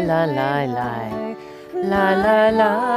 la la la la la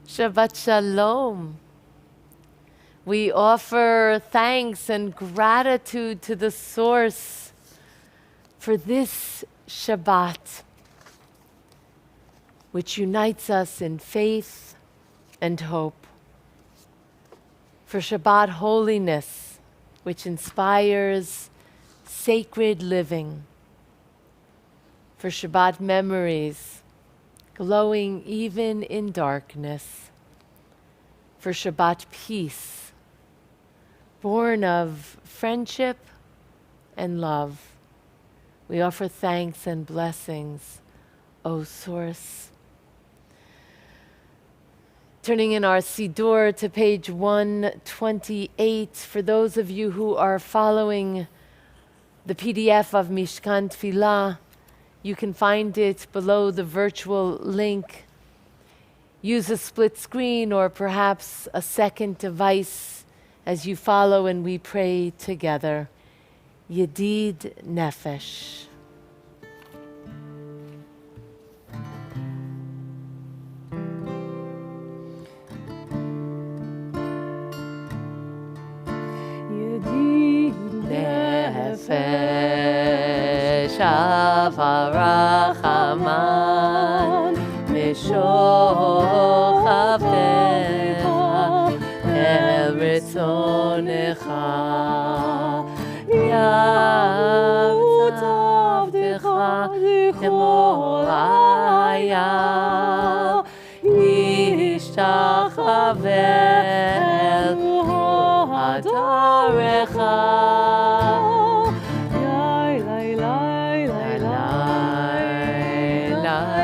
Shabbat Shalom. We offer thanks and gratitude to the Source for this Shabbat, which unites us in faith and hope. For Shabbat holiness, which inspires sacred living. For Shabbat memories, glowing even in darkness. For Shabbat peace, born of friendship and love. We offer thanks and blessings, O Source. Turning in our Siddur to page 128, for those of you who are following the PDF of Mishkan Tfilah, you can find it below the virtual link. Use a split screen or perhaps a second device as you follow and we pray together. Yedid Nefesh. Yedid Nefesh Avarachaman Mishoch Avdecha El Ritzonecha Yavuz Avdecha Temor Ayav Yishtachavel Hadarecha Lai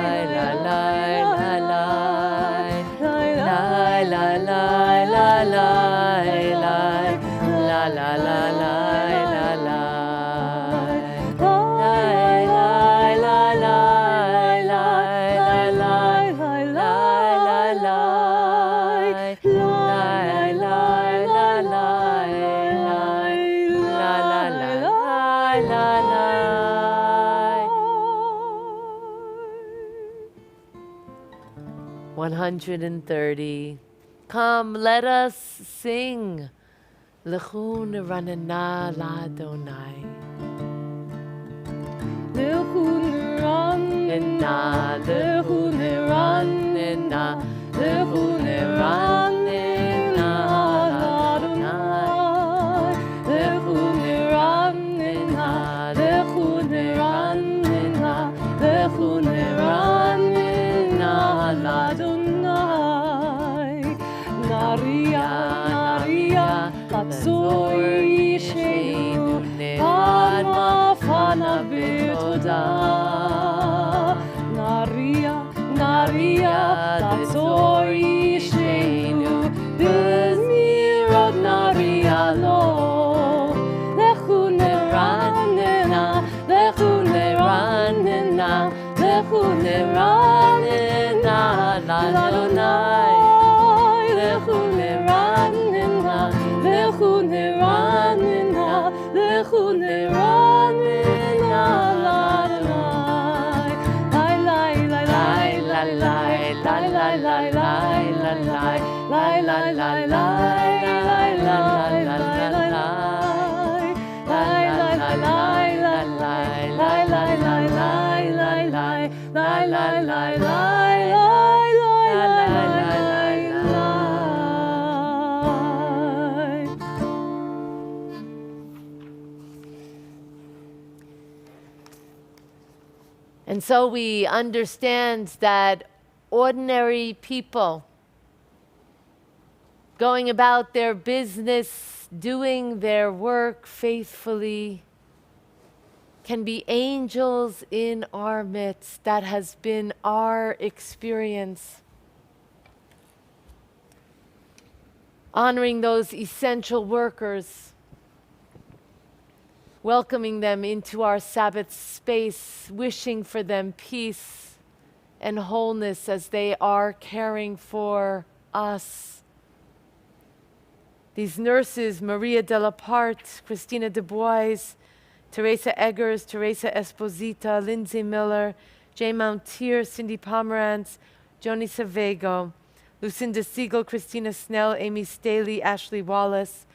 130. Come, let us sing. L'chun ranana l'Adonai. L'chun Ranana, l'chun ranana, l'chun ranana l'Adonai. L'chun ranana, l'chun ranana, l'chun ranana l'Adonai. Naria, Naria, Hatzor Yishenu, Fana, Fana Betoda. Naria, Naria, Hatzor Yishenu, Bezmirot Naria lo. L'chun ranena, l'chun ranena, l'chun ranena l'Adonai. L'chun ranena, l'chun ranena, l'chun ranena l'Adonai. Lai lai lai lai lai lai lai lai lai lai lai lai lai lai lai lai lai lai lai And so we understand that ordinary people going about their business, doing their work faithfully, can be angels in our midst. That has been our experience. Honoring those essential workers, welcoming them into our Sabbath space, wishing for them peace and wholeness as they are caring for us. These nurses, Maria Delaparte, Christina Dubois, Teresa Eggers, Teresa Esposita, Lindsay Miller, Jay Mountier, Cindy Pomerantz, Joni Savego, Lucinda Siegel, Christina Snell, Amy Staley, Ashley Wallace,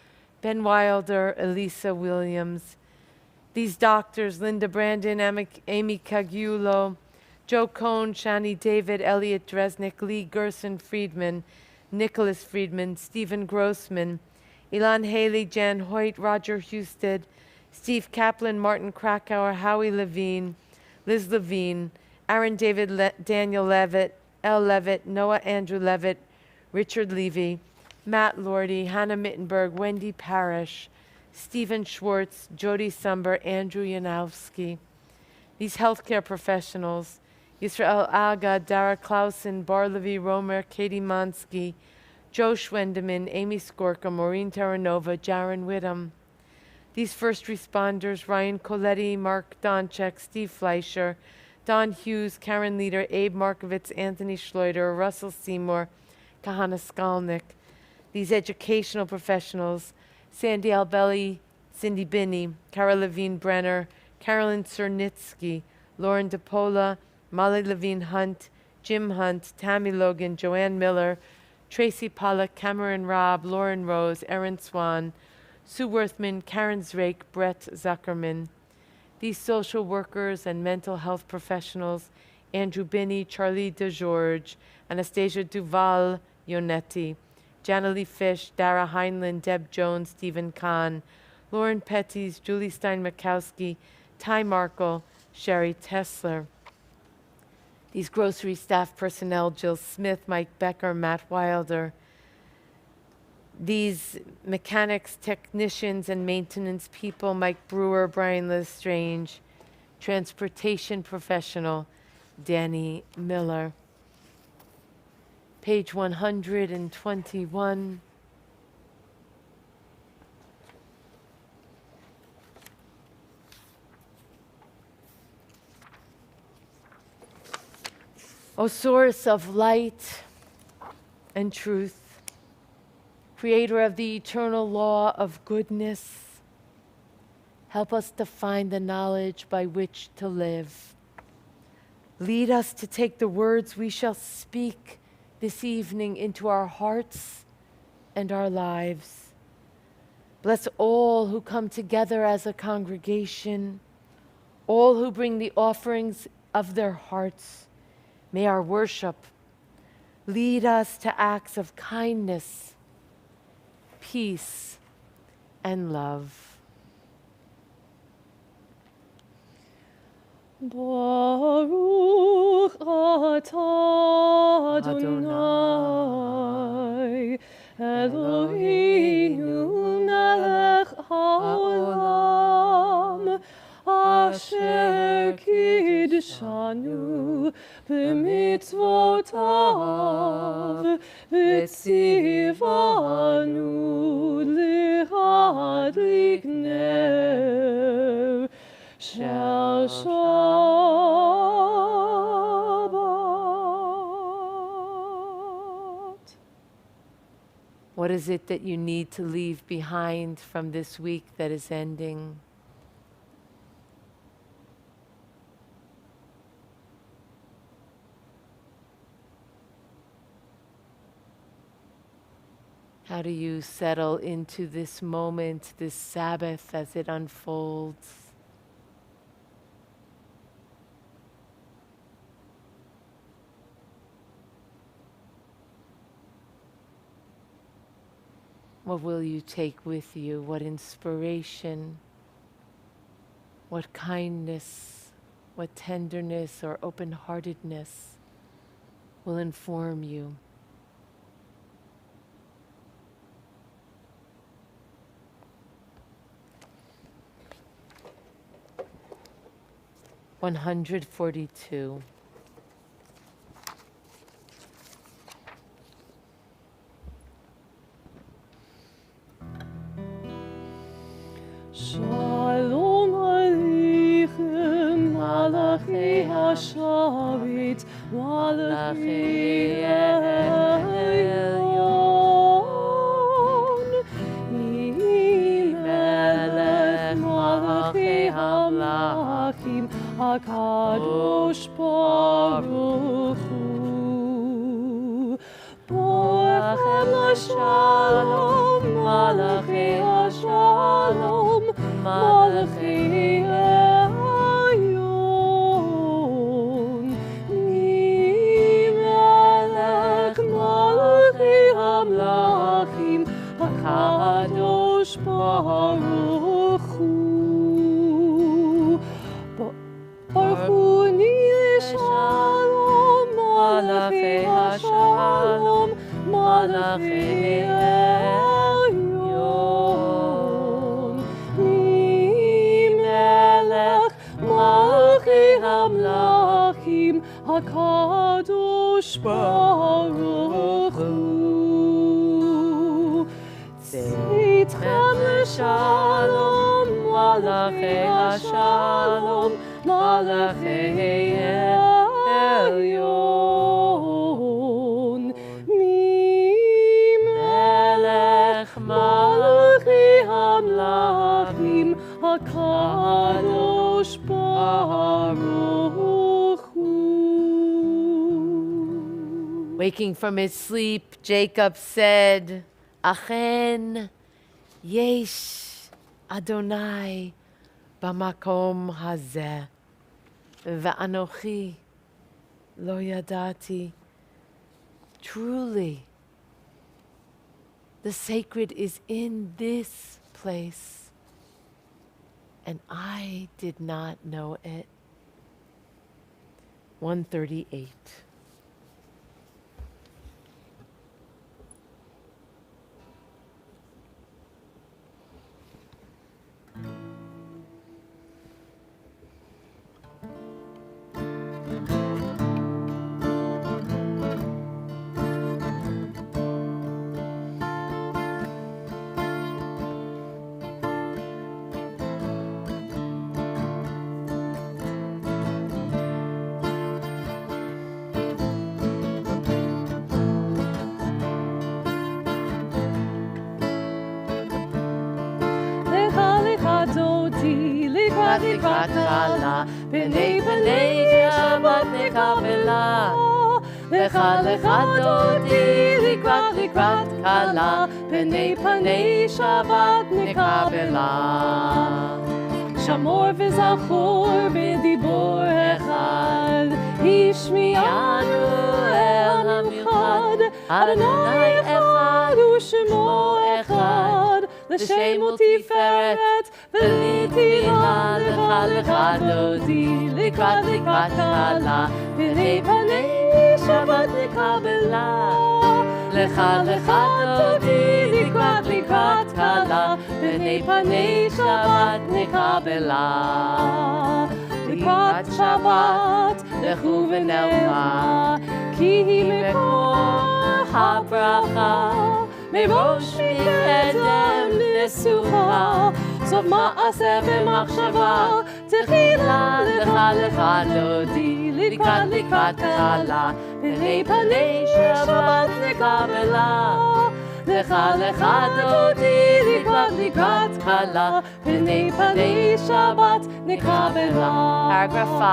Ben Wilder, Elisa Williams. These doctors, Linda Brandon, Amy Cagulo, Joe Cohn, Shani David, Elliot Dresnick, Lee Gerson Friedman, Nicholas Friedman, Stephen Grossman, Ilan Haley, Jan Hoyt, Roger Husted, Steve Kaplan, Martin Krakauer, Howie Levine, Liz Levine, Aaron David Daniel Levitt, L. Levitt, Noah Andrew Levitt, Richard Levy, Matt Lordy, Hannah Mittenberg, Wendy Parrish, Stephen Schwartz, Jody Sumber, Andrew Yanowski. These healthcare professionals, Yisrael Aga, Dara Clausen, Bar Levi Romer, Katie Monsky, Joe Schwendeman, Amy Skorka, Maureen Terranova, Jaron Whittam. These first responders, Ryan Coletti, Mark Donchek, Steve Fleischer, Don Hughes, Karen Leader, Abe Markovitz, Anthony Schleuder, Russell Seymour, Kahana Skalnick. These educational professionals, Sandy Albelli, Cindy Binney, Cara Levine Brenner, Carolyn Cernitsky, Lauren DePola, Molly Levine Hunt, Jim Hunt, Tammy Logan, Joanne Miller, Tracy Pollock, Cameron Robb, Lauren Rose, Erin Swan, Sue Worthman, Karen Zrake, Brett Zuckerman. These social workers and mental health professionals, Andrew Binney, Charlie DeGeorge, Anastasia Duval Yonetti, Janalee Fish, Dara Heinlein, Deb Jones, Stephen Kahn, Lauren Petties, Julie Stein-Makowski, Ty Markle, Sherry Tessler. These grocery staff personnel, Jill Smith, Mike Becker, Matt Wilder. These mechanics, technicians, and maintenance people, Mike Brewer, Brian Lestrange. Transportation professional, Danny Miller. Page 121. O source of light and truth, creator of the eternal law of goodness, help us to find the knowledge by which to live. Lead us to take the words we shall speak this evening into our hearts and our lives. Bless all who come together as a congregation, all who bring the offerings of their hearts. May our worship lead us to acts of kindness, peace, and love. Baruch atah Adonai Eloheinu melech haolam asher kiddushanu b'mitzvotav v'tzivanu lihadlik ner shel Shabbat. What is it that you need to leave behind from this week that is ending? How do you settle into this moment, this Sabbath as it unfolds? What will you take with you? What inspiration? What kindness? What tenderness or open-heartedness will inform you? $142. Shalom Aleichem, Malachi HaShavit, Malachi Elyon, Melech Malachi HaMlachim, HaKadosh Baruch Hu, Borechem LaShalom, Malachi HaShalom, Malachi Elyon, Melech Malachi HaMlachim, HaKadosh Baruch Hu, Baruch Hu Nili Shalom, Malachi HaShalom, Malachi Elyon, Melech Malachi HaMlachim, HaKadosh Baruch Hu, Tzitchem L'Shalom, Malachi HaShalom, Malachi Elyon, Melech Malachi HaMlachim, HaKadosh Baruch Hu. Waking from his sleep, Jacob said, Achen yesh Adonai b'makom hazeh, ve'anochi lo yadati. Truly, the sacred is in this place, and I did not know it. 138. לקראת קלה, בני בני שבת נקבלה, לך לך דודי לקראת כלה, פני שבת נקבלה. שמור וזכור בדיבור אחד, השמיענו אל המיוחד, אדוני אחד ושמו אחד, לשם ותפארת ולתהילה. לך דודי לקראת כלה, פני שבת נקבלה. לך דודי לקראת כלה, פני שבת נקבלה. לקראת שבת לכו ונלכה, כי היא מקור הברכה, מראש מקדם נסוכה, סוף מעשה ומחשבה תחילה. לך דודי לקראת כלה, פני שבת נקבלה. לך דודי לקראת כלה, פני שבת נקבלה. Paragraph 5.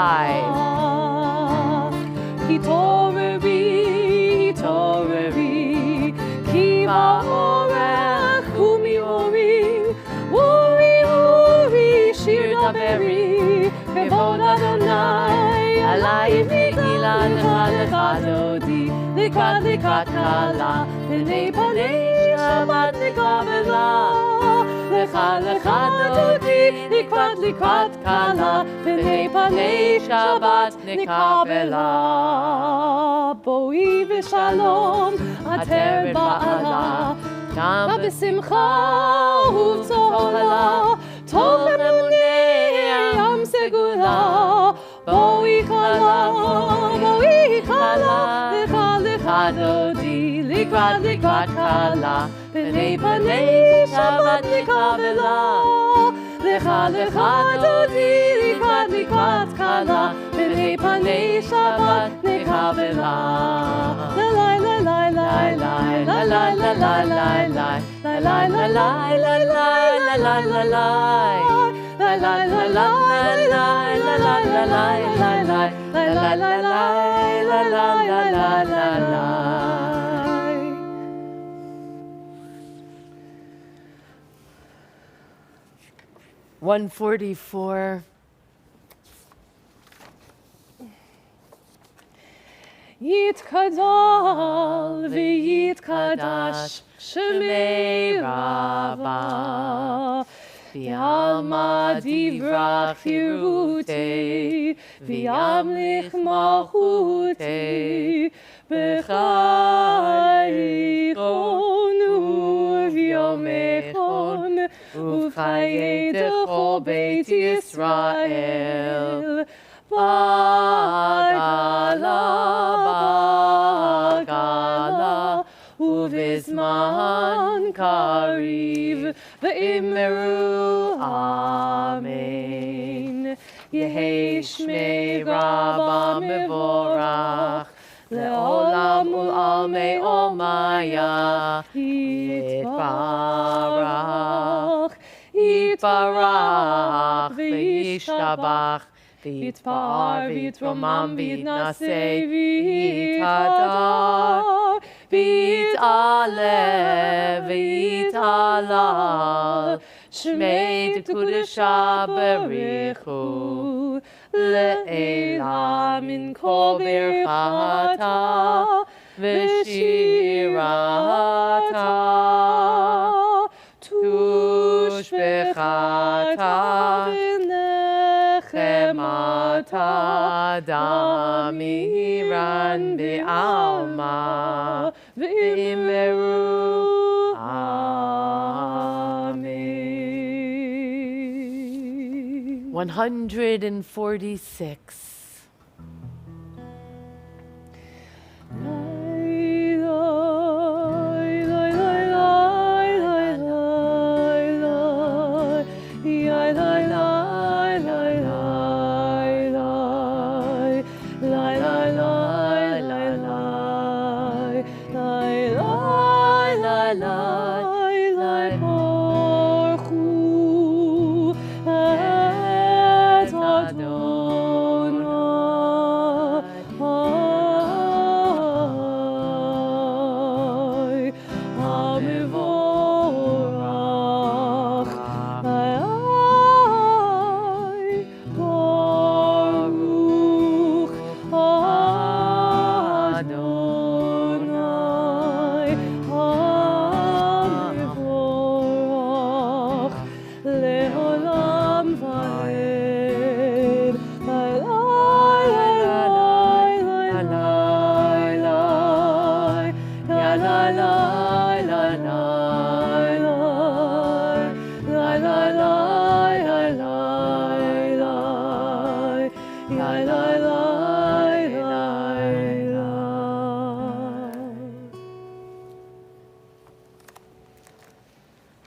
התעוררי, כי באורך ומאורי, אורי, שיר דברי, כבוד אדוני עלייך נגילה. לך דודי לקראת כלה, פני שבת נקבלה. לך דודי לקראת כלה, פני שבת נקבלה. בואי בשלום עטרת בעלה, גם בשמחה ובצהלה, טוב למוני ים סגולה. בואי כלה, לך דודי לקראת כלה, פני שבת נקבלה. לך דודי לקראת כלה, פני שבת נקבלה. $144. יתגדל ויתקדש שמי רבה, בעלמא דברה חירותי, וימליך מלכותי, בחייכון וביומכון, ובחיי כל בית ישראל. בגלה, ובזמן קריב, ואמרו אמן. יהי שמי רבה מבורך, לעולם ולעלמי עולמיה. יתברך וישתבח, ויתפאר ויתרומם ויתנשא ויתהדר, ויתעלה ויתהלל, שמי דקודשה בריחו, לעילה מן כל ברכתה ושירתה, תושבחתה נחמתה, דמירן בעלמא, ואמרו אמן. 146.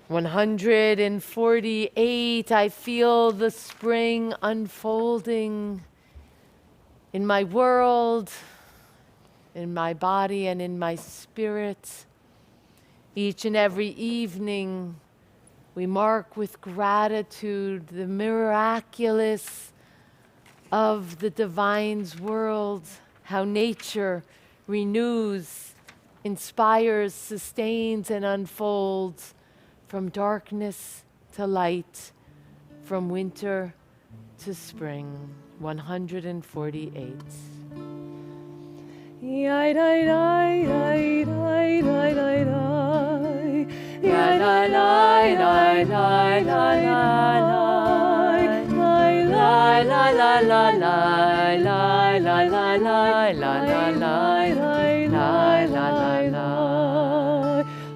148, I feel the spring unfolding in my world, in my body, and in my spirit. Each and every evening, we mark with gratitude the miraculous of the divine's world, how nature renews, inspires, sustains, and unfolds from darkness to light, from winter to spring. 148.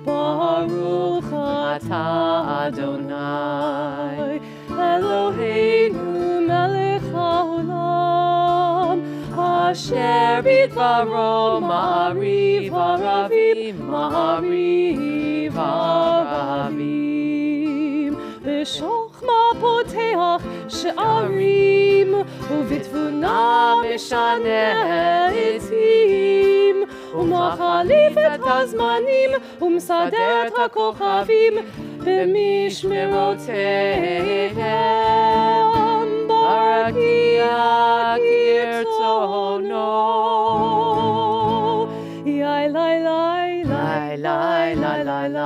Baruch atah Adonai Eloheinu melech haolam asher bidvaro ma'ariv haravim ma'ariv haravim b'shochma poteach she'arim ובתבונה משנה עצים ומחליף את הזמנים ומסדר את הכוכבים במשמרותיהם ברקיע כרצונו יאי לי לי לי לי לי לי לי לי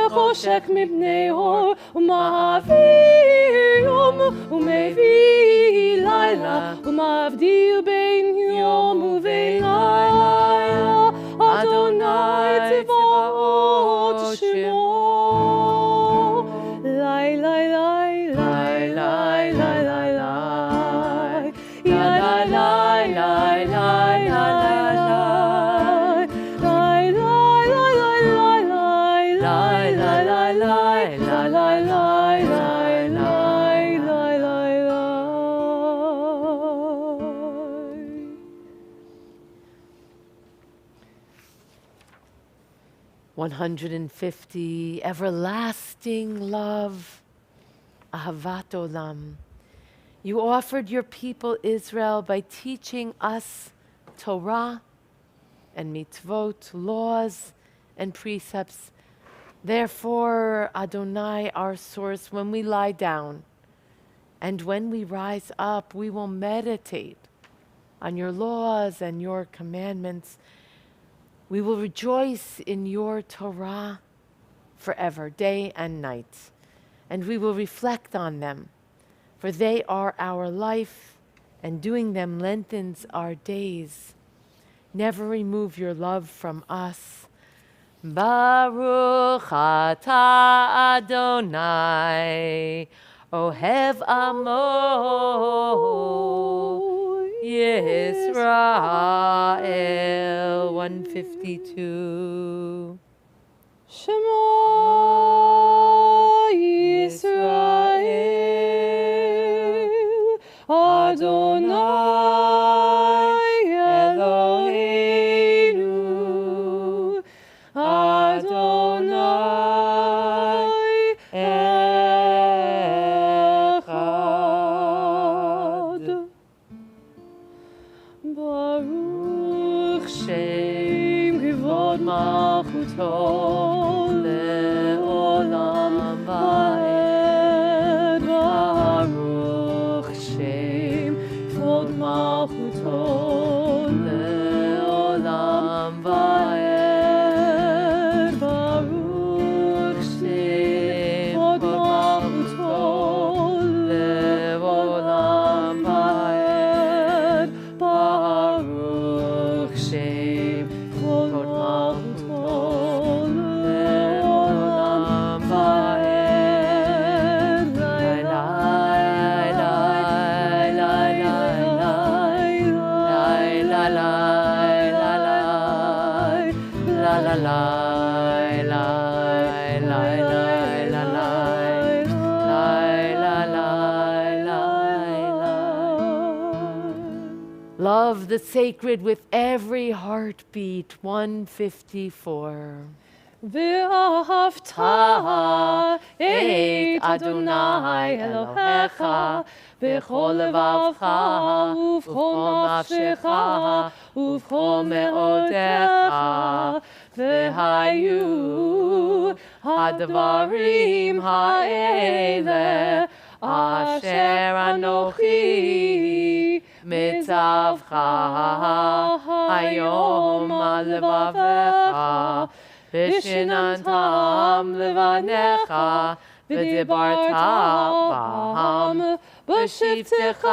וחושך מפני אור ומעביר יום ומביא לילה ומבדיל בין יום ובין לילה אדוני צבאות שמו לי לי לי לי לי לי לי לי לי $150, everlasting love, Ahavat Olam. You offered your people Israel by teaching us Torah and mitzvot, laws and precepts. Therefore, Adonai, our source, when we lie down and when we rise up, we will meditate on your laws and your commandments. We will rejoice in your Torah forever, day and night, and we will reflect on them, for they are our life, and doing them lengthens our days. Never remove your love from us. Baruch atah Adonai, Ohev Amo Yisrael. 152. Shema Yisrael Adonai Eloheinu Adonai Echad Baruch Shem Kivod Malchuto Le'olam Va'ed Baruch Shem Kivod Malchuto Le'olam Va'ed Baruch Shem Kivod Malchuto Le'olam Va'ed Baruch Shem Kivod Malchuto love the sacred with every heartbeat. 154. ואהבת את אדוני אלוהיך בכל לבבך ובכל נפשך ובכל מאודיך והיו הדברים האלה אשר אנוכי מצווך היום על לבביך ושננתם לבניך ודיברת בהם בשבתך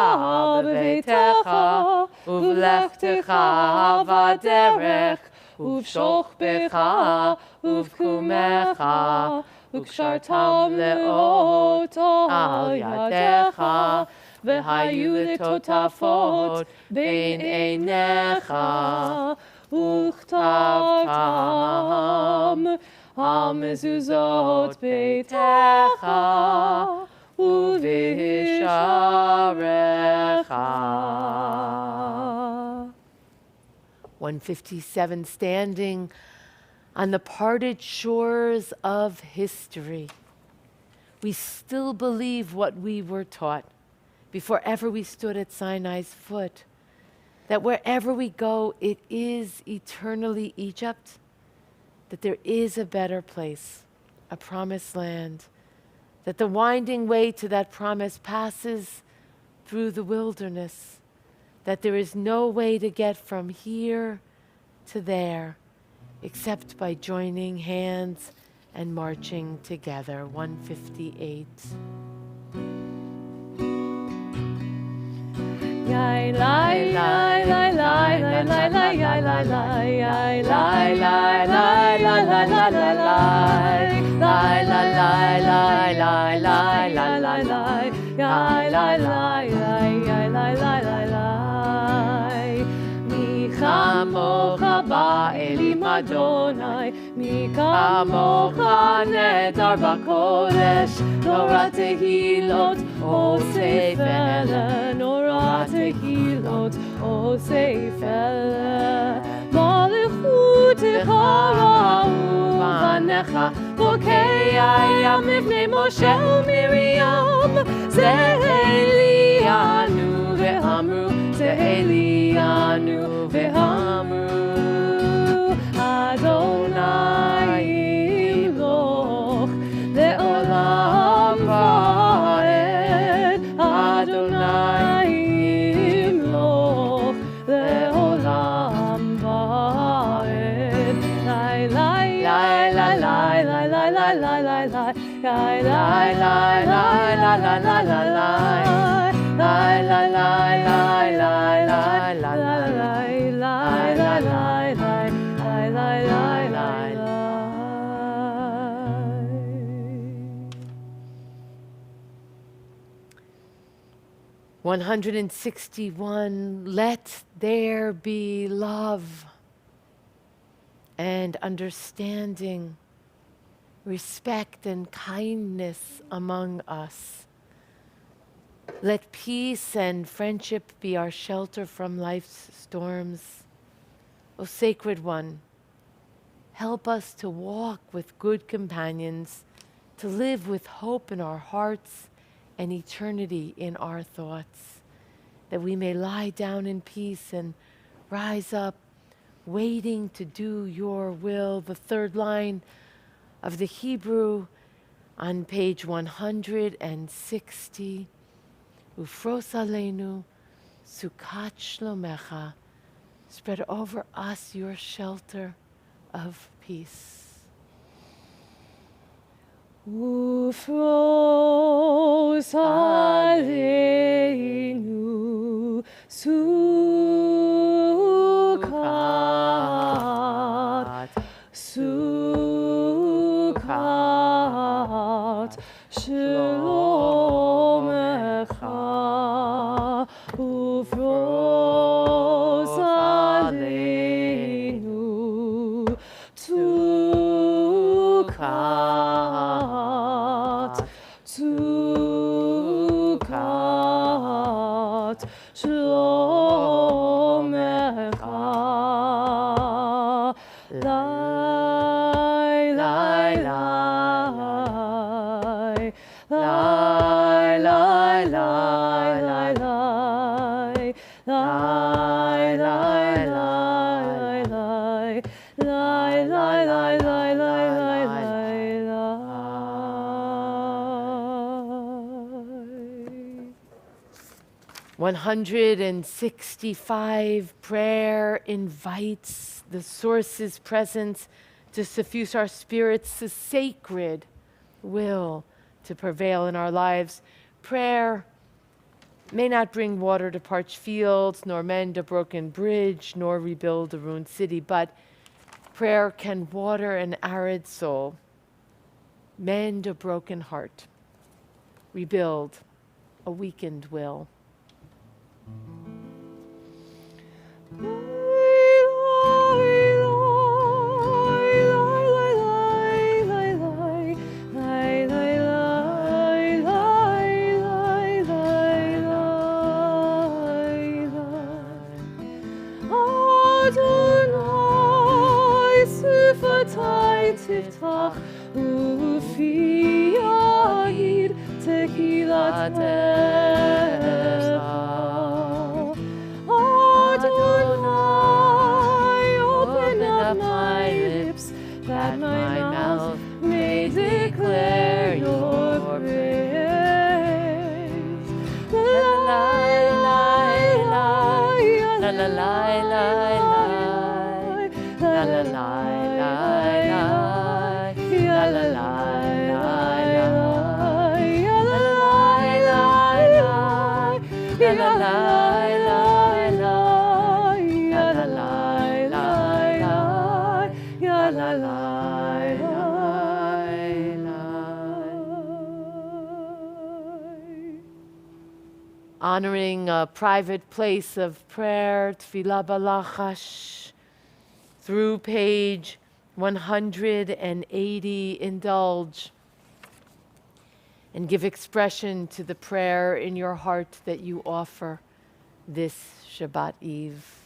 בביתך ובלכתך בדרך ובשוכבך ובקומך וקשרתם לאות על ידיך והיו לטוטפות בין עיניך וכתבתם על מזוזות ביתך ובשעריך. 157. Standing on the parted shores of history, we still believe what we were taught before ever we stood at Sinai's foot, that wherever we go, it is eternally Egypt, that there is a better place, a promised land, that the winding way to that promise passes through the wilderness, that there is no way to get from here to there except by joining hands and marching together. 158. Yai lai lai lai lai lai lai lai yai lai lai yai lai lai lai lai lai lai lai lai lai lai lai lai lai lai lai lai yai lai lai yai lai lai lai lai mi chamocha ba'elim Adonai mi chamocha nedar b'kodesh Torah tehilot osei felen Torah tehilot osei felen מלכותך ובניך בוקי הים לפני משה ומרים זה אלינו ואמרו זה אלינו ואמרו אדוני ימלוך לעולם ועד אדוני ימלוך לעולם ועד לי לי לי לי לי לי לי לי $161. Let there be love and understanding, respect and kindness among us. Let peace and friendship be our shelter from life's storms. O Sacred One, help us to walk with good companions, to live with hope in our hearts and eternity in our thoughts, that we may lie down in peace and rise up, waiting to do your will. The third line of the Hebrew on page 160. Ufros aleinu sukat shlomecha. Spread over us your shelter of peace. Ufros aleinu sukat shlomecha ufros aleinu sukat shlomecha 165, prayer invites the Source's presence to suffuse our spirits, the sacred will to prevail in our lives. Prayer may not bring water to parched fields, nor mend a broken bridge, nor rebuild a ruined city, but prayer can water an arid soul, mend a broken heart, rebuild a weakened will. תפתח ופי יגיד תהילתך. Adonai, open up my lips, that my mouth may declare your praise. La la la la la la la la la la la. Honoring a private place of prayer, Tfilah Balachash, through page 180, indulge and give expression to the prayer in your heart that you offer this Shabbat Eve.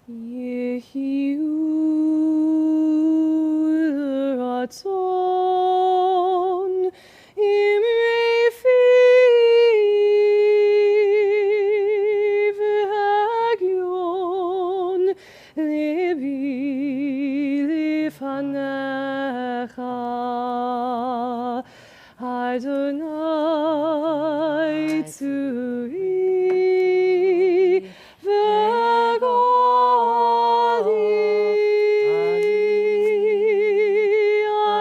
יחיו רצון אמרי פיו והגיון ליבי לפניך אדוני צורי וגואלי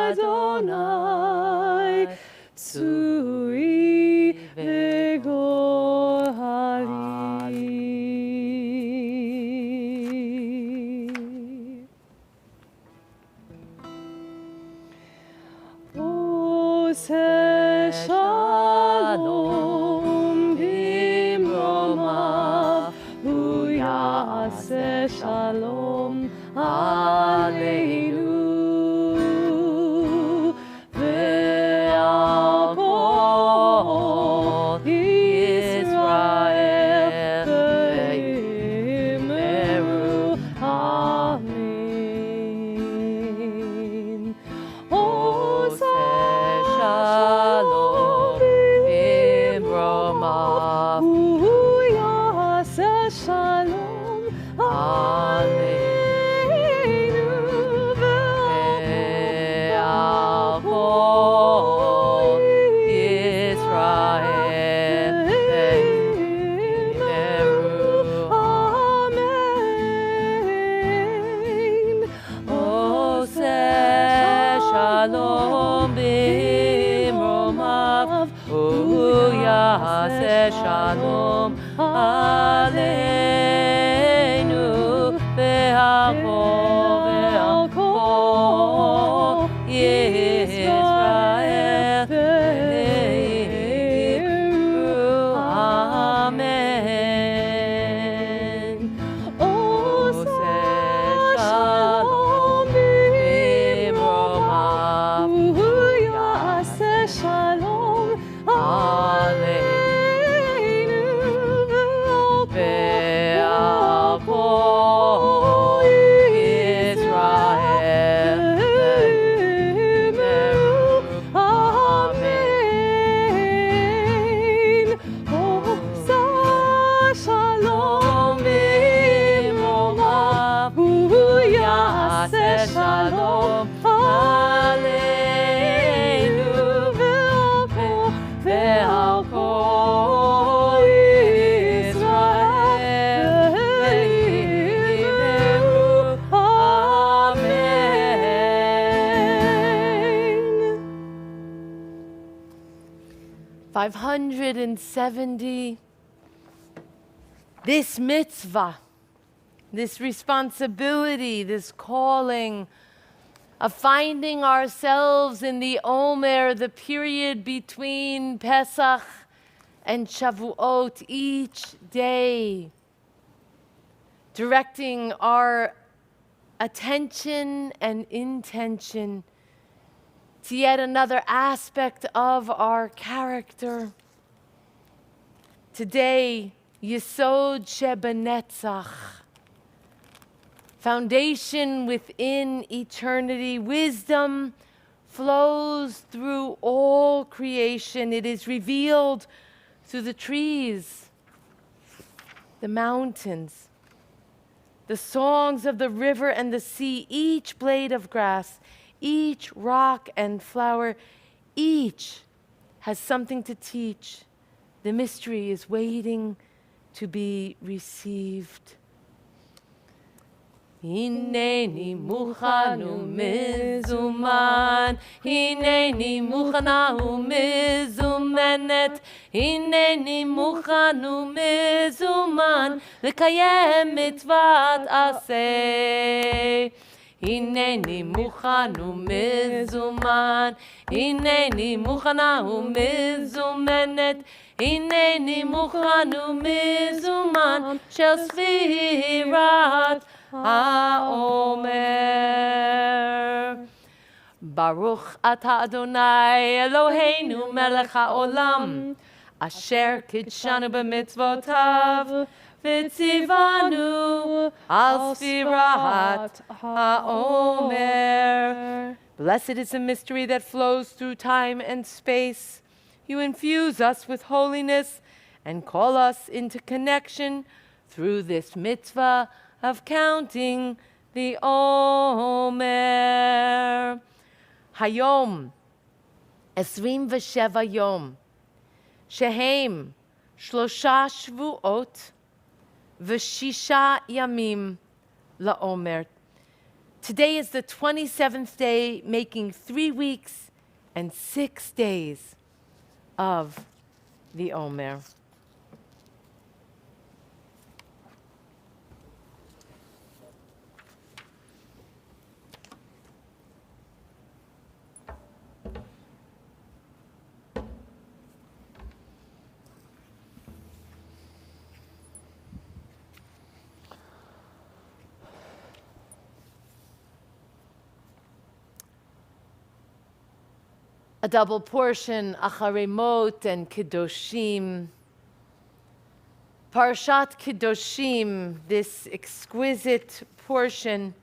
אדוני צורי וגואלי עושה שלום במרומיו הוא יעשה שלום עלינו ועל כל ישראל ואמרו אמן. עושה שלום במרומיו הוא יעשה שלום עלינו ועל כל ישראל ואמרו אמן. עושה שלום במרומיו הוא יעשה שלום עלינו ועל כל ישראל ואמרו אמן. עושה שלום במרומיו הוא יעשה שלום עלינו ועל כל ישראל ואמרו אמן. עושה שלום במרומיו הוא יעשה שלום עלינו ועל כל ישראל ואמרו אמן. 570. This mitzvah, this responsibility, this calling of finding ourselves in the Omer, the period between Pesach and Shavuot, each day, directing our attention and intention to yet another aspect of our character. Today, Yesod Shebenetzach, foundation within eternity. Wisdom flows through all creation. It is revealed through the trees, the mountains, the songs of the river and the sea, each blade of grass, each rock and flower, each has something to teach. The mystery is waiting to be received. Hineni muchanu mizuman, hineni muchanu mizumenet, hineni muchanu mizuman, lekayem mitzvat aseh. Hineni muchanu mizuman, hineni muchanu mizumenet, hineni muchanu mizuman, shel sfirat HaOmer. Baruch Ata Adonai Eloheinu melech haolam, asher kidshanu b'mitzvotav, v'tzivanu Al Sfirat HaOmer. Blessed is the mystery that flows through time and space. You infuse us with holiness and call us into connection through this mitzvah of counting the Omer. Hayom, 27 yom, shehem, 3 shvuot, v'shisha yamim la'omer. Today is the 27th day, making 3 weeks and 6 days of the Omer. A double portion, Acharemot and Kedoshim. Parshat Kedoshim, this exquisite portion,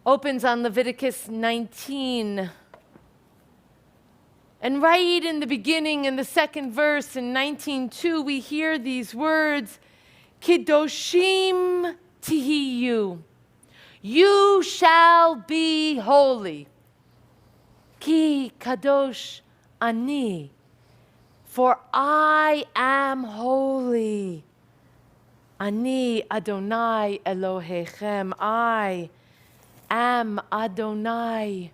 opens on Leviticus 19. And right in the beginning, in the second verse, in 19:2, we hear these words, Kedoshim tihiyu. You shall be holy. Ki kadosh ani, for I am holy. Ani Adonai Elohechem, I am Adonai,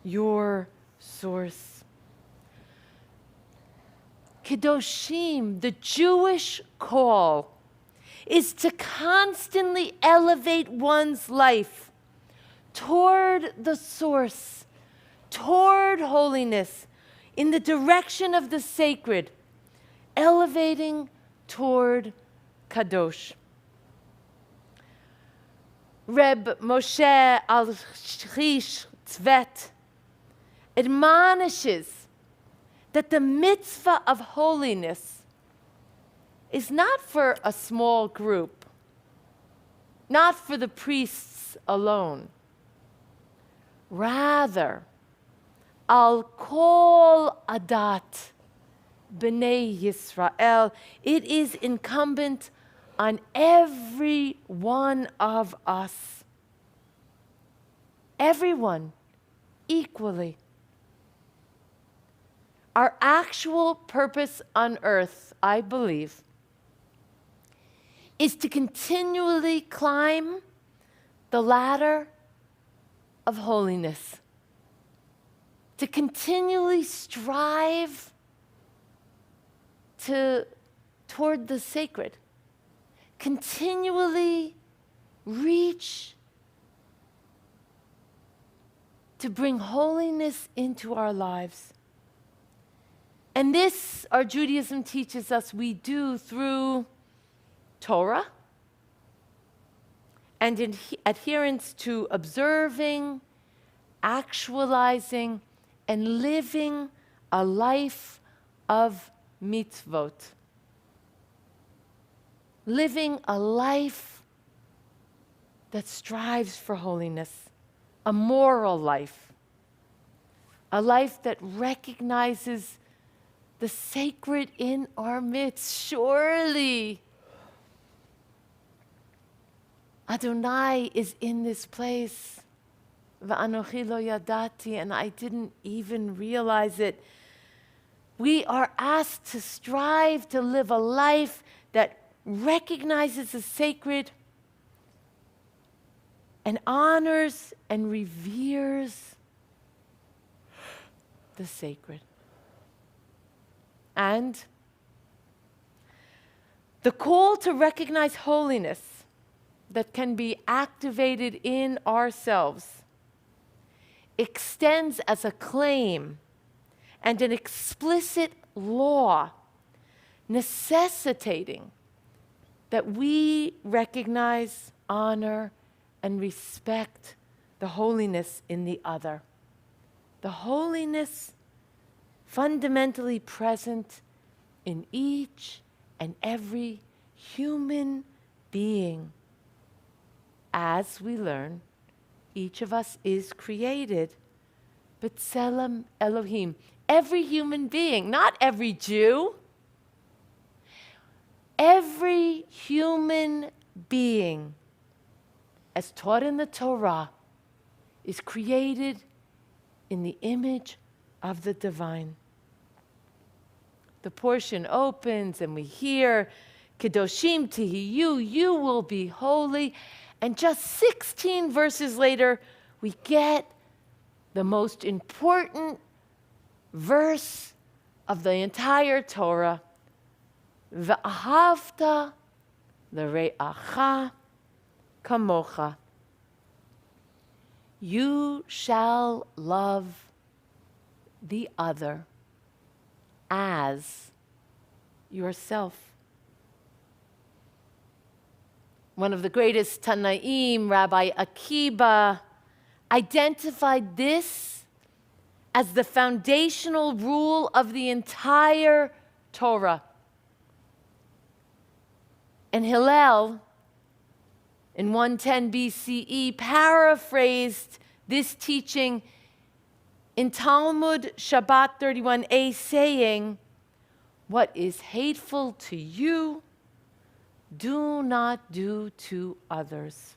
your source. Kedoshim, the Jewish call, is to constantly elevate one's life toward the source, toward holiness, in the direction of the sacred, elevating toward Kadosh. Reb Moshe Al-Shrish Tzvet admonishes that the mitzvah of holiness is not for a small group, not for the priests alone. Rather, Al Kol Adat B'nai Yisrael, it is incumbent on every one of us. Everyone, equally. Our actual purpose on earth, I believe, is to continually climb the ladder of holiness, to continually strive toward the sacred, continually reach to bring holiness into our lives. And this, our Judaism teaches us, we do through Torah and in adherence to observing, actualizing, and living a life of mitzvot. Living a life that strives for holiness, a moral life, a life that recognizes the sacred in our midst. Surely Adonai is in this place. V'anochi lo yadati, and I didn't even realize it. We are asked to strive to live a life that recognizes the sacred and honors and reveres the sacred. And the call to recognize holiness that can be activated in ourselves extends as a claim and an explicit law necessitating that we recognize, honor, and respect the holiness in the other. The holiness fundamentally present in each and every human being. As we learn, each of us is created, B'Tselem Elohim. Every human being, not every Jew, every human being, as taught in the Torah, is created in the image of the divine. The portion opens and we hear, Kedoshim Tihiyu, you will be holy. And just 16 verses later, we get the most important verse of the entire Torah. V'ahavta l're'acha kamocha. You shall love the other as yourself. One of the greatest Tanaim, Rabbi Akiba, identified this as the foundational rule of the entire Torah. And Hillel, in 110 BCE, paraphrased this teaching in Talmud Shabbat 31a, saying, what is hateful to you, do not do to others.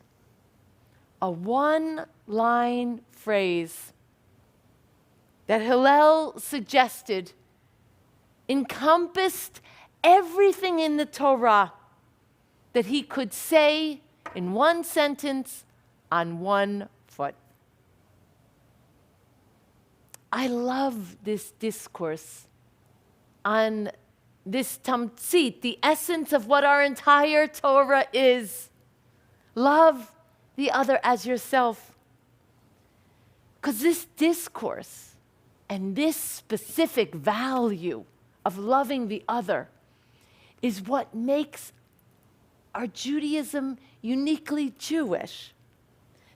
A one-line phrase that Hillel suggested encompassed everything in the Torah that he could say in one sentence on one foot. I love this discourse on this tamtzit, the essence of what our entire Torah is. Love the other as yourself. Because this discourse and this specific value of loving the other is what makes our Judaism uniquely Jewish.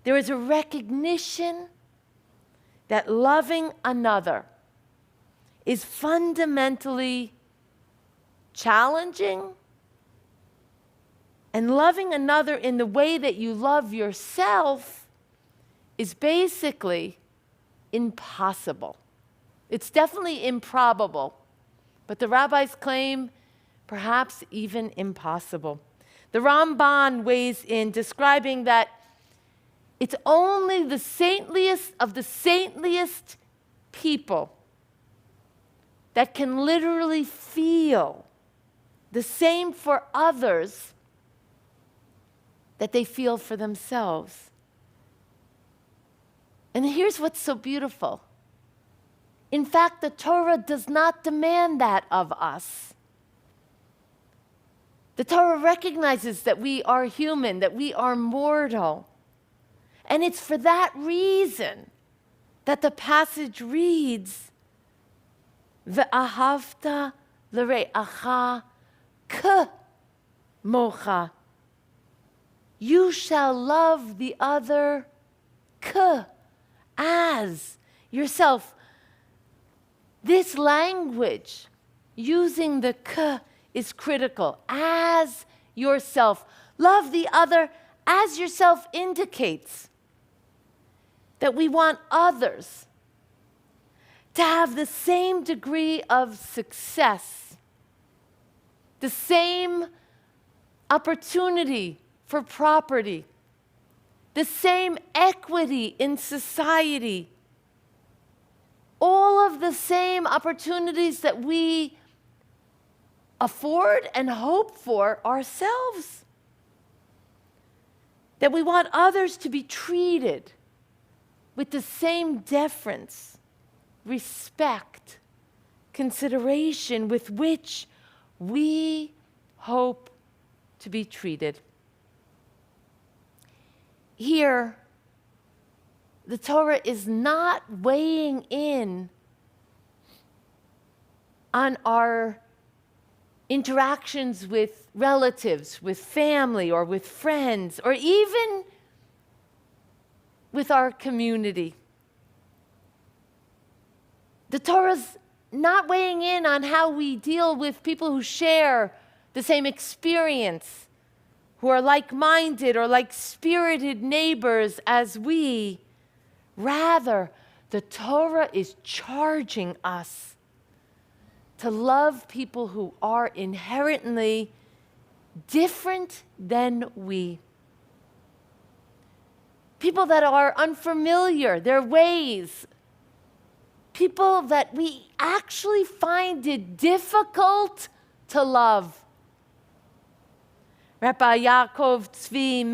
There is a recognition that loving another is fundamentally challenging, and loving another in the way that you love yourself is basically impossible. It's definitely improbable, but the rabbis claim perhaps even impossible. The Ramban weighs in, describing that it's only the saintliest of the saintliest people that can literally feel the same for others that they feel for themselves. And here's what's so beautiful. In fact, the Torah does not demand that of us. The Torah recognizes that we are human, that we are mortal. And it's for that reason that the passage reads, Ve'ahavta l're'acha k'mocha. You shall love the other as yourself. This language, using the k, is critical. As yourself. Love the other as yourself indicates that we want others to have the same degree of success, the same opportunity for property, the same equity in society, all of the same opportunities that we afford and hope for ourselves. That we want others to be treated with the same deference, respect, consideration with which we hope to be treated. Here, the Torah is not weighing in on our interactions with relatives, with family, or with friends, or even with our community. The Torah's not weighing in on how we deal with people who share the same experience who are like-minded or like-spirited neighbors as we. Rather, the Torah is charging us to love people who are inherently different than we. People that are unfamiliar, their ways. People that we actually find it difficult to love. Rabbi Yaakov Tzvi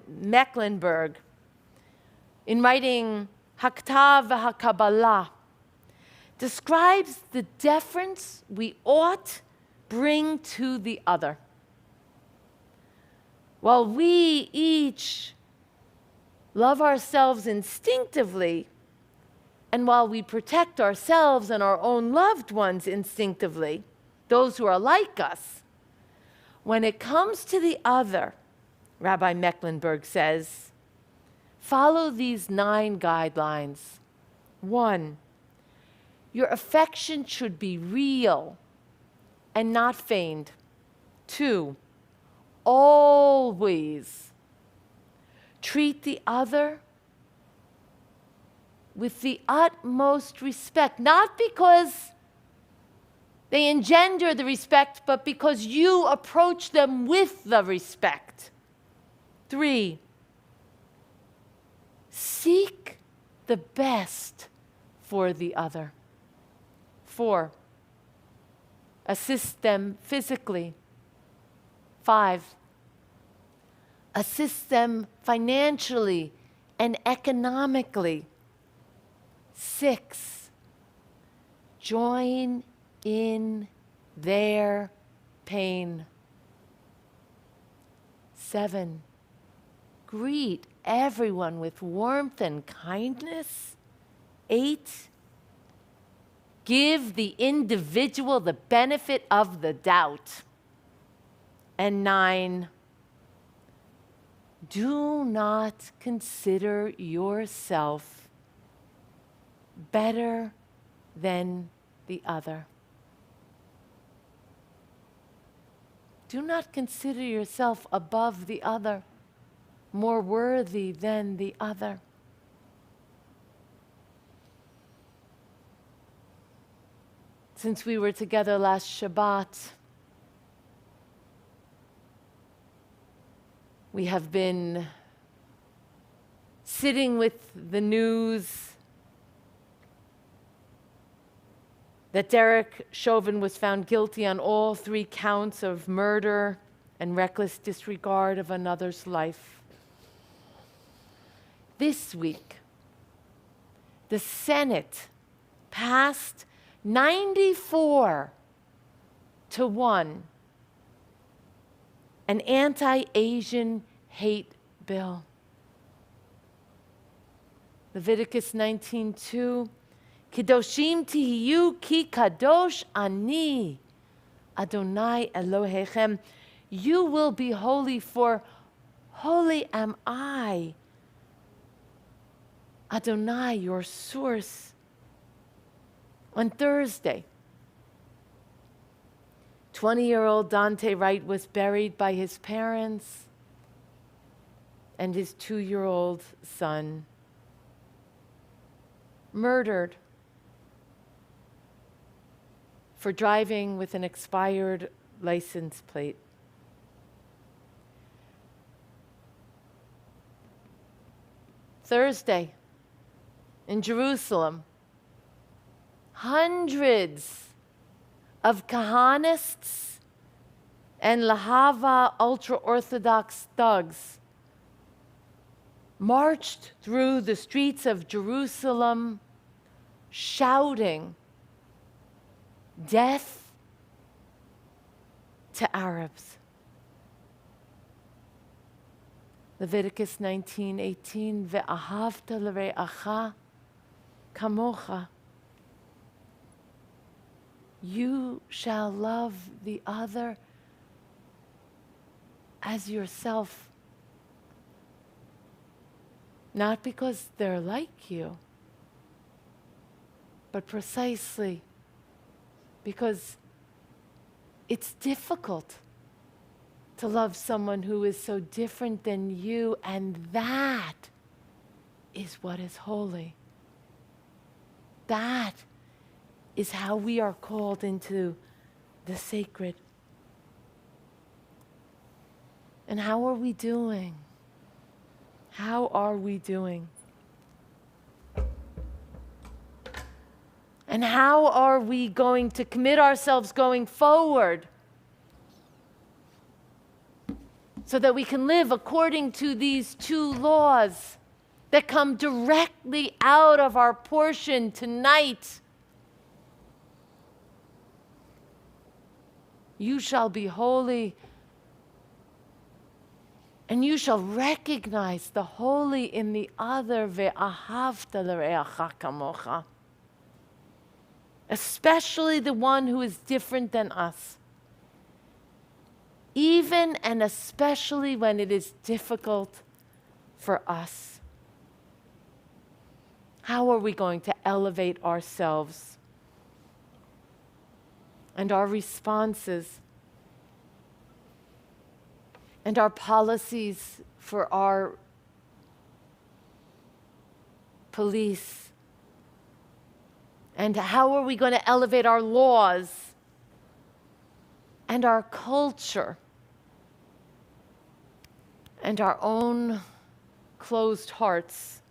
Mecklenburg, in writing Haktav HaKabbalah, describes the deference we ought bring to the other. While we each love ourselves instinctively, and while we protect ourselves and our own loved ones instinctively, those who are like us, when it comes to the other, Rabbi Mecklenburg says, follow these 9 guidelines. 1, your affection should be real and not feigned. 2, always treat the other with the utmost respect, not because they engender the respect, but because you approach them with the respect. 3, seek the best for the other. 4, assist them physically. 5, assist them financially and economically. 6, join in their pain. 7, greet everyone with warmth and kindness. 8, give the individual the benefit of the doubt. And 9, do not consider yourself better than the other. Do not consider yourself above the other, more worthy than the other. Since we were together last Shabbat, we have been sitting with the news that Derek Chauvin was found guilty on all 3 counts of murder and reckless disregard of another's life. This week, the Senate passed 94-1 an anti-Asian hate bill. Leviticus 19:2, Kedoshim tihiyu ki kadosh ani, Adonai Elohechem. You will be holy, for holy am I, Adonai, your source. On Thursday, 20-year-old Dante Wright was buried by his parents and his 2-year-old son, murdered for driving with an expired license plate. Thursday, in Jerusalem, hundreds of Kahanists and Lahava ultra-Orthodox thugs marched through the streets of Jerusalem shouting, "Death to Arabs." Leviticus 19:18, "Ve'ahavta l're'acha kamocha." You shall love the other as yourself. Not because they're like you, but precisely because it's difficult to love someone who is so different than you, and that is what is holy. That is how we are called into the sacred. And how are we doing? How are we doing? And how are we going to commit ourselves going forward so that we can live according to these two laws that come directly out of our portion tonight? You shall be holy, and you shall recognize the holy in the other, ve'ahavta l'reacha kamocha, especially the one who is different than us, even and especially when it is difficult for us. How are we going to elevate ourselves and our responses and our policies for our police? And how are we going to elevate our laws and our culture and our own closed hearts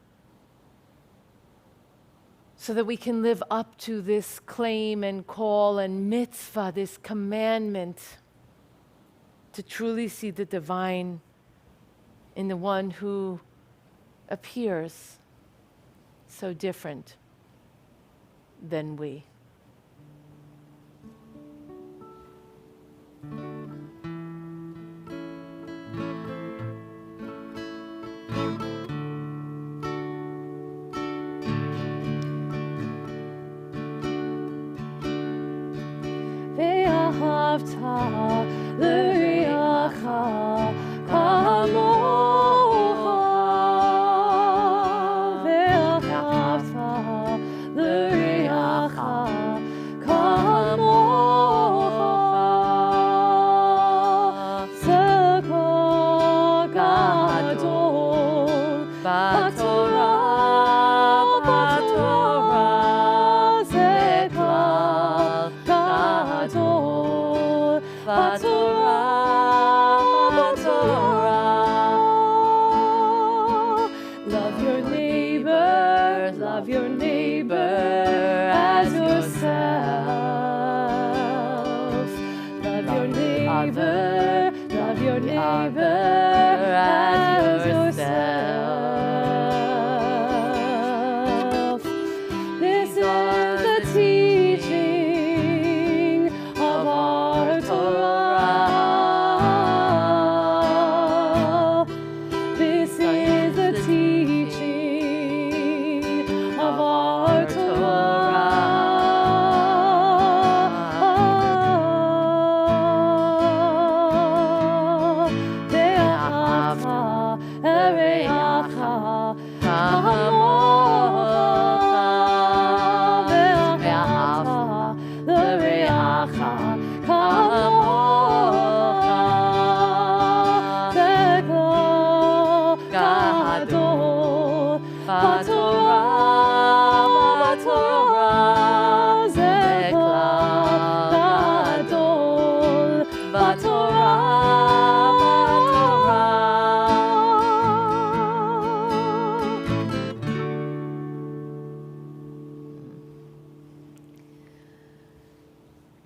so that we can live up to this claim and call and mitzvah, this commandment, to truly see the divine in the one who appears so different than we. ואהבת לרעך כמוך, ואהבת לרעך כמוך, זה כה גדול בתורה, זה כלל גדול בתורה, love your neighbor, love your neighbor as yourself. Love your neighbor, love your neighbor as yourself. This is the teaching of our Torah. This is the teaching of our Torah. ואהבת לרעך כמוך, ואהבת לרעך כמוך, זה כה גדול בתורה, זה כלל גדול בתורה.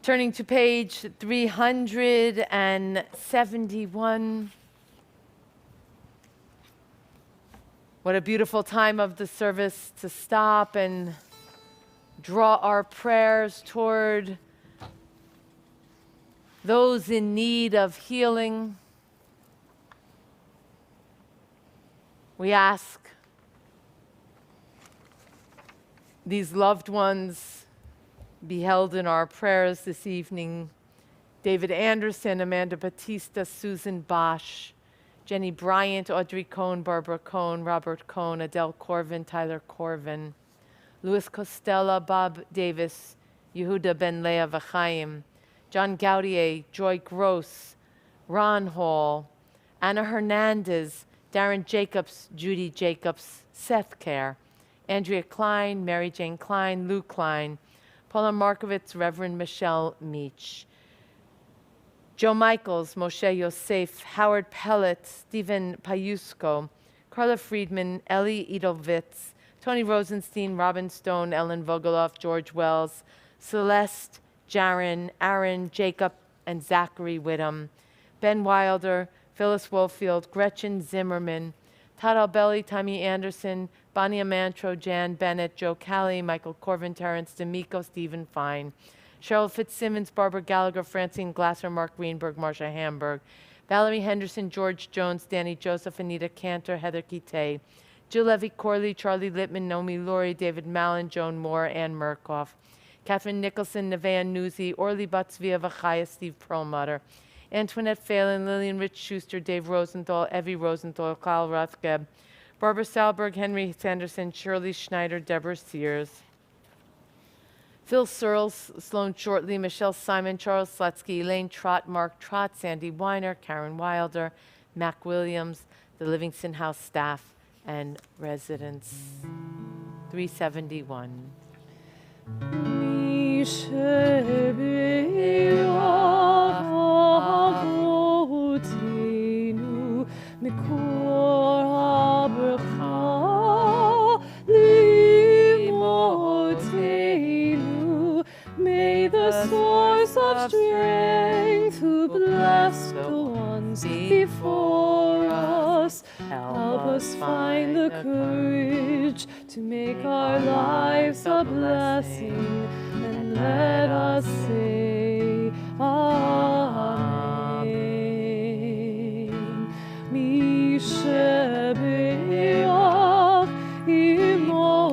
Turning to page 371. What a beautiful time of the service to stop and draw our prayers toward those in need of healing. We ask these loved ones be held in our prayers this evening. David Anderson, Amanda Batista, Susan Bosch, Jenny Bryant, Audrey Cohn, Barbara Cohn, Robert Cohn, Adele Corvin, Tyler Corvin, Louis Costella, Bob Davis, Yehuda Ben Leah V'chaim, John Gaudier, Joy Gross, Ron Hall, Anna Hernandez, Darren Jacobs, Judy Jacobs, Seth Kerr, Andrea Klein, Mary Jane Klein, Lou Klein, Paula Markovitz, Reverend Michelle Meach, Joe Michaels, Moshe Yosef, Howard Pellet, Stephen Payusko, Carla Friedman, Ellie Edelwitz, Tony Rosenstein, Robin Stone, Ellen Vogeloff, George Wells, Celeste, Jaron, Aaron, Jacob, and Zachary Whittam, Ben Wilder, Phyllis Woolfield, Gretchen Zimmerman, Todd Albelli, Tammy Anderson, Bonnie Amantro, Jan Bennett, Joe Callie, Michael Corvin, Terrence D'Amico, Stephen Fine, Cheryl Fitzsimmons, Barbara Gallagher, Francine Glasser, Mark Greenberg, Marcia Hamburg, Valerie Henderson, George Jones, Danny Joseph, Anita Cantor, Heather Kite, Jill Levy Corley, Charlie Littman, Nomi Laurie, David Mallon, Joan Moore, Ann Murkoff, Catherine Nicholson, Nevaeh Newsy, Orly Butzvia Vachaya, Steve Perlmutter, Antoinette Phelan, Lillian Rich Schuster, Dave Rosenthal, Evie Rosenthal, Kyle Rothgeb, Barbara Salberg, Henry Sanderson, Shirley Schneider, Deborah Sears, Phil Searles, Sloan Shortley, Michelle Simon, Charles Slutsky, Elaine Trott, Mark Trott, Sandy Weiner, Karen Wilder, Mac Williams, the Livingston House staff, and residents. 371. May the source of strength who bless the ones before us help us find the courage to make our lives a blessing, and let us say Amen. Mishebeach imotenu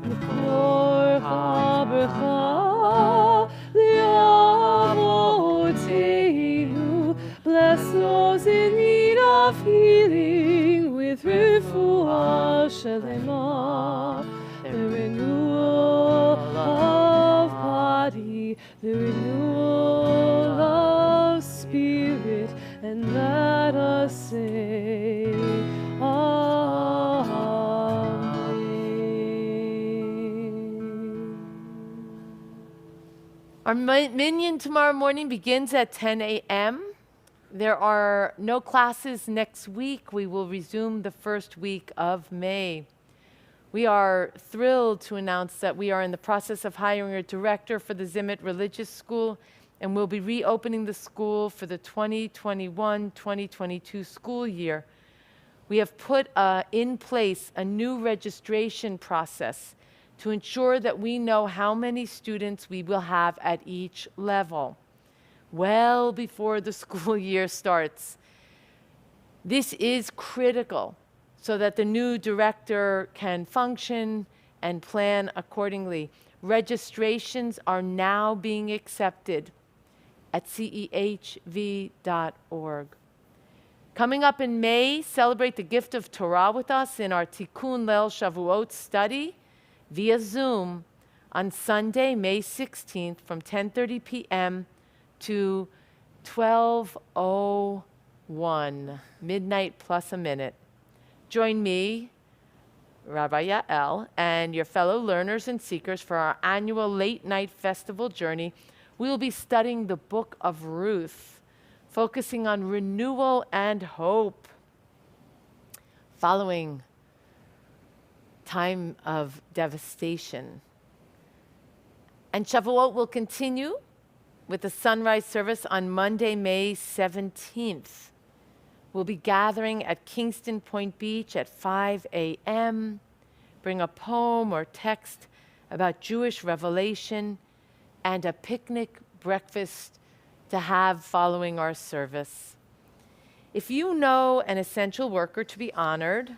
mikor habracha liavotenu. Bless those in need of healing with refuah shelema, the renewal of body, the renewal of spirit, and let us say Amen. Our minyan tomorrow morning begins at 10 a.m. There are no classes next week. We will resume the first week of May. We are thrilled to announce that we are in the process of hiring a director for the Zimmet Religious School, and we'll be reopening the school for the 2021-2022 school year. We have put in place a new registration process to ensure that we know how many students we will have at each level, well before the school year starts. This is critical so that the new director can function and plan accordingly. Registrations are now being accepted at cehv.org. Coming up in May, celebrate the gift of Torah with us in our Tikkun Leil Shavuot study via Zoom on Sunday, May 16th from 10:30 p.m. to 12:01, midnight plus a minute. Join me, Rabbi Yael, and your fellow learners and seekers for our annual late night festival journey. We will be studying the book of Ruth, focusing on renewal and hope following time of devastation. And Shavuot will continue with the sunrise service on Monday, May 17th. We'll be gathering at Kingston Point Beach at 5 a.m. Bring a poem or text about Jewish revelation and a picnic breakfast to have following our service. If you know an essential worker to be honored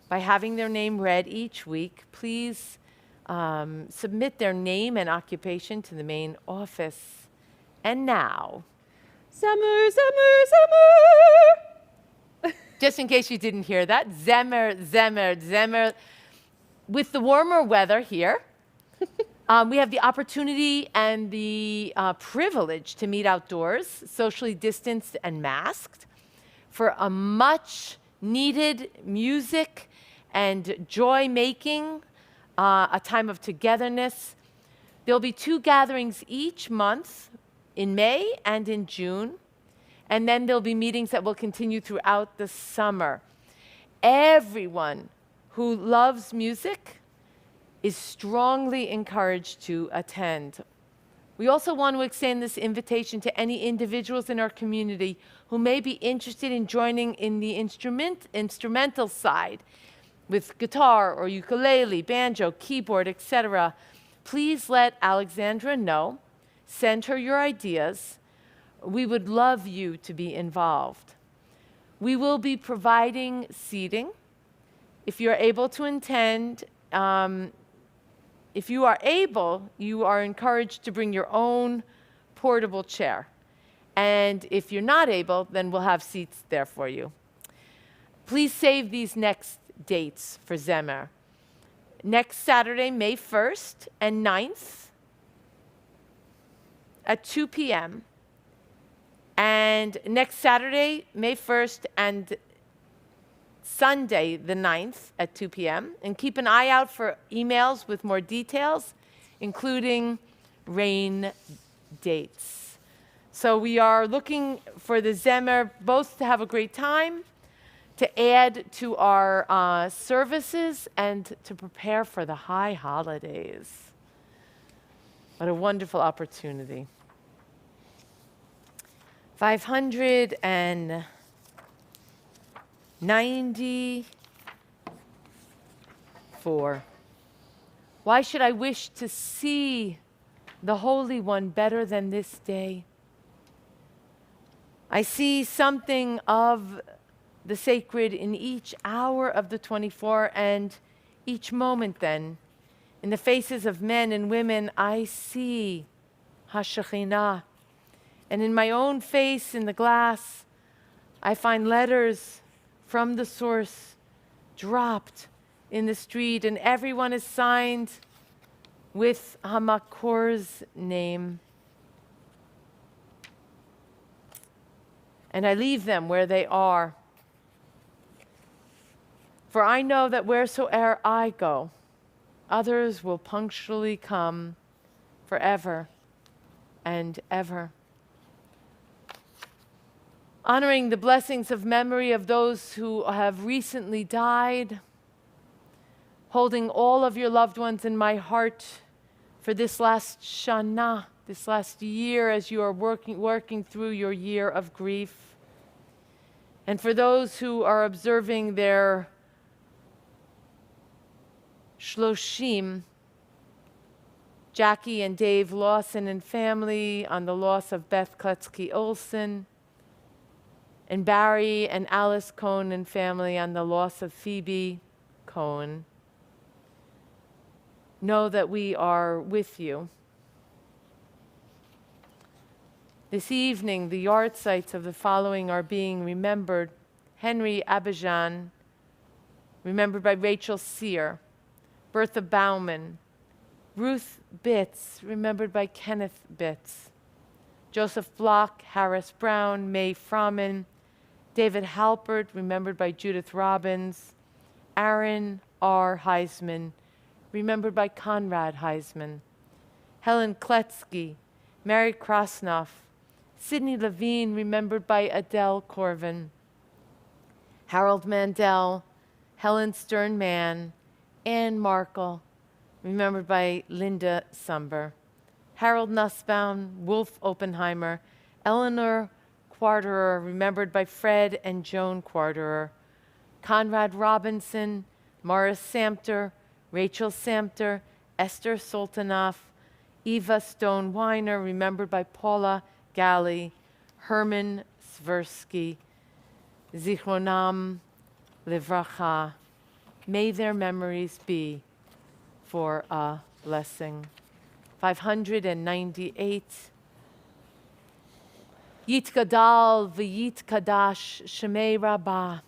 by having their name read each week, please submit their name and occupation to the main office. And now, Zemer, Zemer, Zemer. just in case you didn't hear that, Zemer, Zemer, Zemer. With the warmer weather here, We have the opportunity and the privilege to meet outdoors, socially distanced and masked, for a much needed music and joy making, a time of togetherness. There'll be 2 gatherings each month in May and in June. And then there'll be meetings that will continue throughout the summer. Everyone who loves music is strongly encouraged to attend. We also want to extend this invitation to any individuals in our community who may be interested in joining in the instrumental side with guitar or ukulele, banjo, keyboard, etc. Please let Alexandra know. Send her your ideas. We would love you to be involved. We will be providing seating. If you're able to attend, if you are able, you are encouraged to bring your own portable chair. And if you're not able, then we'll have seats there for you. Please save these next dates for Zemer. Next Saturday, May 1st and 9th at 2 p.m. And next Saturday, May 1st and Sunday, the 9th at 2 p.m. And keep an eye out for emails with more details, including rain dates. So we are looking for the Zemer both to have a great time, to add to our services, and to prepare for the high holidays. What a wonderful opportunity. 594. Why should I wish to see the Holy One better than this day? I see something of the sacred in each hour of the 24, and each moment then, in the faces of men and women, I see HaShekhinah. And in my own face, in the glass, I find letters from the source dropped in the street, and everyone is signed with Hamakor's name. And I leave them where they are. For I know that wheresoe'er I go, others will punctually come forever and ever. Honoring the blessings of memory of those who have recently died, holding all of your loved ones in my heart for this last Shana, this last year as you are working through your year of grief. And for those who are observing their Shloshim, Jackie and Dave Lawson and family on the loss of Beth Kletzky Olson, and Barry and Alice Cohn and family on the loss of Phoebe Cohn. Know that we are with you. This evening, the yard sites of the following are being remembered. Henry Abijan, remembered by Rachel Sear. Bertha Bauman. Ruth Bitts, remembered by Kenneth Bitts. Joseph Block, Harris Brown, May Froman. David Halpert, remembered by Judith Robbins. Aaron R. Heisman, remembered by Conrad Heisman. Helen Kletsky, Mary Krasnoff. Sidney Levine, remembered by Adele Corvin. Harold Mandel, Helen Stern-Mann. Anne Markle, remembered by Linda Sumber. Harold Nussbaum, Wolf Oppenheimer. Eleanor Quarterer, remembered by Fred and Joan Quarterer. Conrad Robinson, Morris Samter, Rachel Samter, Esther Sultanoff. Eva Stone Weiner, remembered by Paula Galley. Herman Sversky, Zichronam Livracha. May their memories be for a blessing. 598. Yitgadal v'yitkadash shemei rabbah.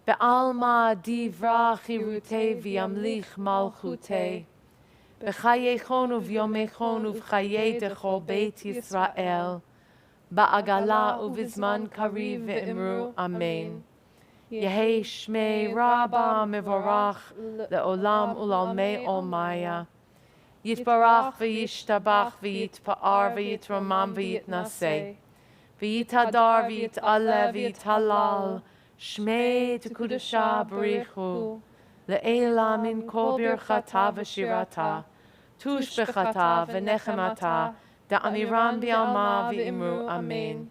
Be'alma divra chirute v'yamlich malchute. בחייכון וביומכון ובחיי דכל בית ישראל, בעגלה ובזמן קריב ואמרו אמן. יהי שמי רבה מבורך לעולם ולעולמי עולמיה. יתברך וישתבח ויתפאר ויתרומם ויתנשא. ויתהדר ויתעלה ויתהלל. שמי תקודשה בריחו. לעילה מן כל ברכתה ושירתה. תושבחתה ונחמתה. דאמירם בעלמה ואמרו אמן.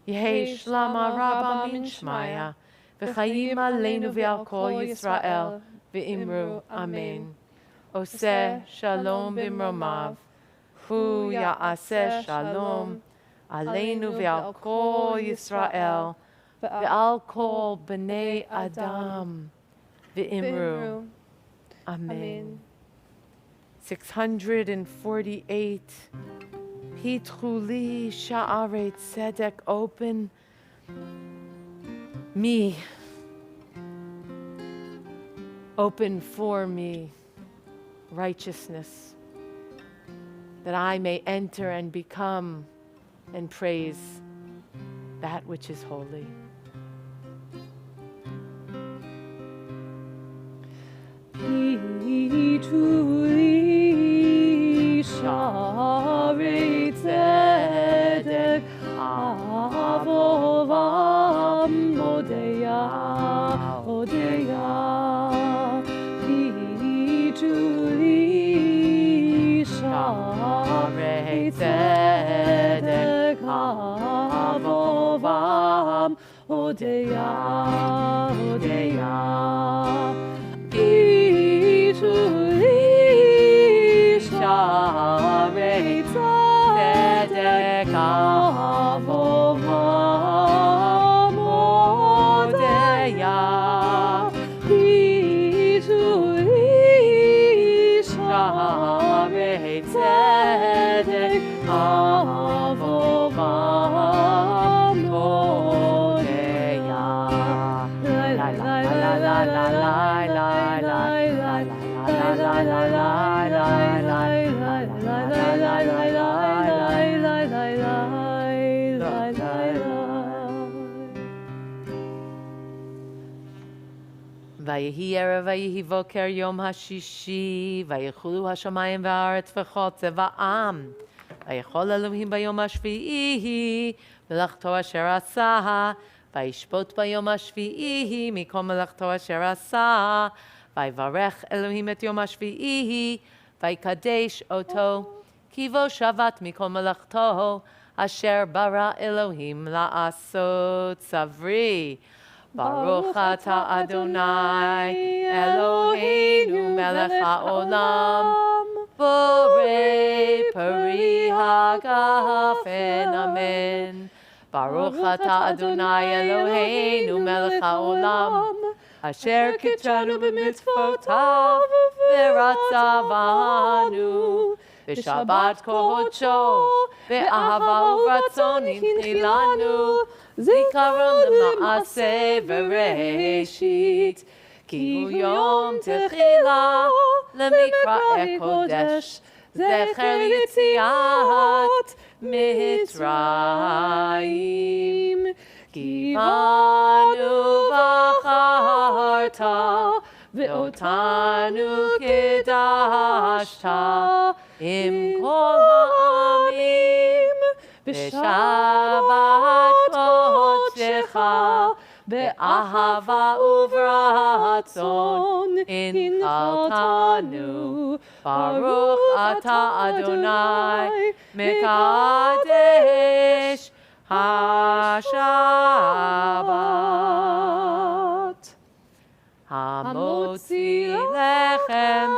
יהי שלמה רבה מן שמיה. וחיים עלינו ועל כל ישראל, ואמרו אמן. עושה שלום במרומיו, הוא יעשה שלום עלינו ועל כל ישראל, ועל כל בני אדם, ואמרו אמן. 648. פיתחו לי שערי צדק, open me, open for me righteousness, that I may enter and become and praise that which is holy. Pituli Sharei Tzedek Avovam Odeya Odeya Pituli Sharei Tzedek Avovam Odeya Odeya Pituli Sharei Tzedek Avovam Odeya Pituli Sharei Tzedek Avovam Odeya. La la la la la la la la. ויהי ערב ויהי בוקר יום השישי, ויחולו השמיים והארץ וכל צבאם. ויכול אלוהים ביום השביעי מלאכתו אשר עשה, וישפוט ביום השביעי מכל מלאכתו אשר עשה. ויברך אלוהים את יום השביעי, ויקדש אותו, כי בו שבת מכל מלאכתו, אשר ברא אלוהים לעשות. סברי. ברוך אתה אדוני אלוהינו מלך העולם, בורא פרי הגפן אמן. ברוך אתה אדוני אלוהינו מלך העולם, אשר קידשנו במצוותיו ורצה בנו בשבת קודשו, באהבה וברצון הנחילנו זיכרון למעשה בראשית, כי הוא יום תחילה למקראי קודש, זכר יציאת מצרים. כי בנו בחרת ואותנו קידשת עם כל העמים, בשבת קודשך באהבה וברצון הנחלתנו. ברוך אתה אדוני מקדש השבת, המוציא לחם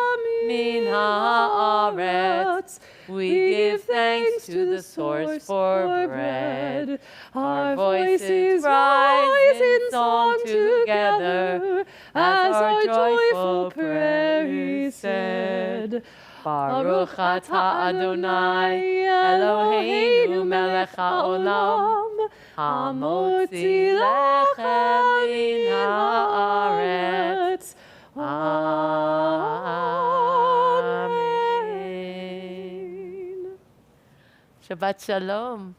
מן הארץ. We give thanks to the source for bread. Our voices rise in song together as our joyful prayer is said. Baruch atah Adonai Eloheinu melech haolam, hamotzi lechem min haaretz. Amen. Shabbat Shalom.